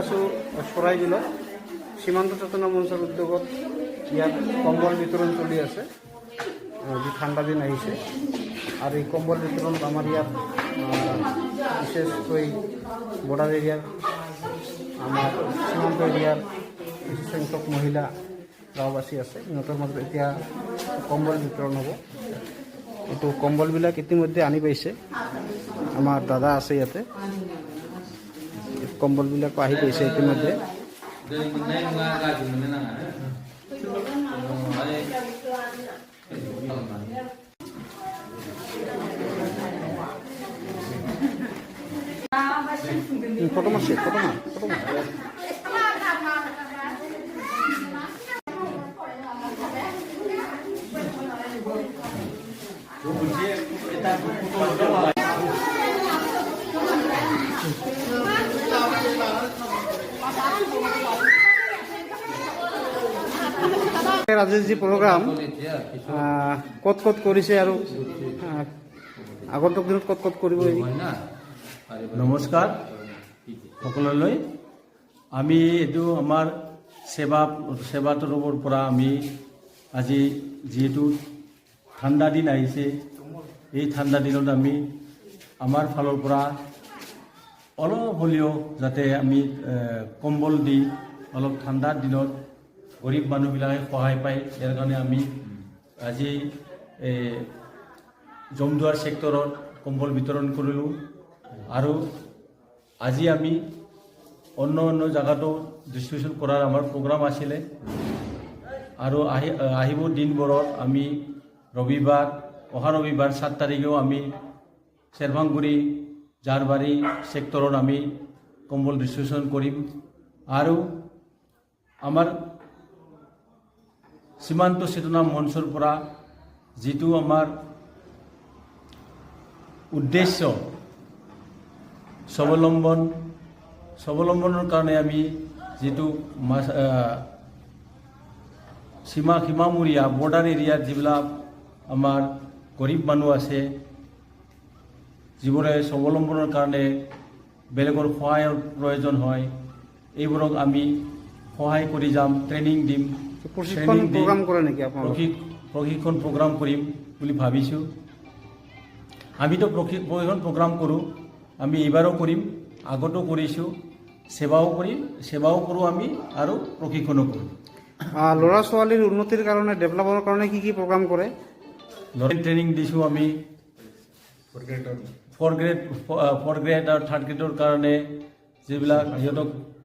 আছো চৰাইবিলত সীমান্ত চেতনা মঞ্চৰ উদ্যোগত ইয়াত কম্বল বিতৰণ চলি আছে। যি ঠাণ্ডা দিন আহিছে আৰু এই কম্বল বিতৰণত আমাৰ ইয়াত বিশেষকৈ বৰ্ডাৰ এৰিয়াৰ আমাৰ সীমান্ত এৰিয়াৰ কিছু সংখ্যক মহিলা গাঁওবাসী আছে। সিহঁতৰ মাজত এতিয়া কম্বল বিতৰণ হ'ব। এইটো কম্বলবিলাক ইতিমধ্যে আনি পাইছে, আমাৰ দাদা আছে ইয়াতে। কম্বলবিলাক আহি পাইছে ইতিমধ্যে। ফটো মাৰছে, ফটো মাৰ। আজিৰ যি প্ৰগ্ৰাম ক'ত ক'ত কৰিছে আৰু আগন্তুক দিনত ক'ত ক'ত কৰিব? নমস্কাৰ সকলোলৈ। আমি এইটো আমাৰ সেৱা তৰফৰ পৰা আমি আজি যিহেতু ঠাণ্ডা দিন আহিছে, এই ঠাণ্ডা দিনত আমি আমাৰ ফালৰ পৰা অলপ হ'লেও যাতে আমি কম্বল দি অলপ ঠাণ্ডাৰ দিনত গৰীব মানুহবিলাকে সহায় পায়, ইয়াৰ কাৰণে আমি আজি জমদুৱাৰ ছেক্টৰত কম্বল বিতৰণ কৰিলোঁ। আৰু আজি আমি অন্য জায়গাতো ডিষ্ট্ৰিবিউশ্যন কৰাৰ আমাৰ প্ৰগ্ৰাম আছিলে। আৰু আহিব দিনবোৰত আমি অহা ৰবিবাৰ 7 তাৰিখেও আমি চেৰভাংগুৰি জাৰবাৰী ছেক্টৰত আমি কম্বল ডিষ্ট্ৰিবিউশ্যন কৰিম। আৰু আমাৰ সীমান্ত চেতনা মঞ্চৰ পৰা যিটো আমাৰ উদ্দেশ্য স্বাৱলম্বনৰ কাৰণে আমি যিটো সীমামূৰীয়া বৰ্ডাৰ এৰিয়াত যিবিলাক আমাৰ গৰীব মানুহ আছে, যিবোৰে স্বাৱলম্বনৰ কাৰণে বেলেগৰ সহায়ৰ প্ৰয়োজন হয়, এইবোৰক আমি সহায় কৰি যাম, ট্ৰেইনিং দিম, প্ৰশিক্ষণ প্ৰগ্ৰাম কৰে নেকি আপোনালোকে? প্ৰশিক্ষণ প্ৰগ্ৰাম কৰিম বুলি ভাবিছোঁ। আমিতো প্ৰশিক্ষণ প্ৰগ্ৰাম কৰোঁ, আমি এইবাৰো কৰিম, আগতো কৰিছোঁ, সেৱাও কৰোঁ আমি আৰু প্ৰশিক্ষণো কৰোঁ। ল'ৰা ছোৱালীৰ উন্নতিৰ কাৰণে, ডেভেলপৰ কাৰণে কি প্ৰগ্ৰাম কৰে? ট্ৰেইনিং দিছোঁ আমি 4 গ্ৰেড আৰু 3rd গ্ৰেডৰ কাৰণে, যিবিলাক সিহঁতক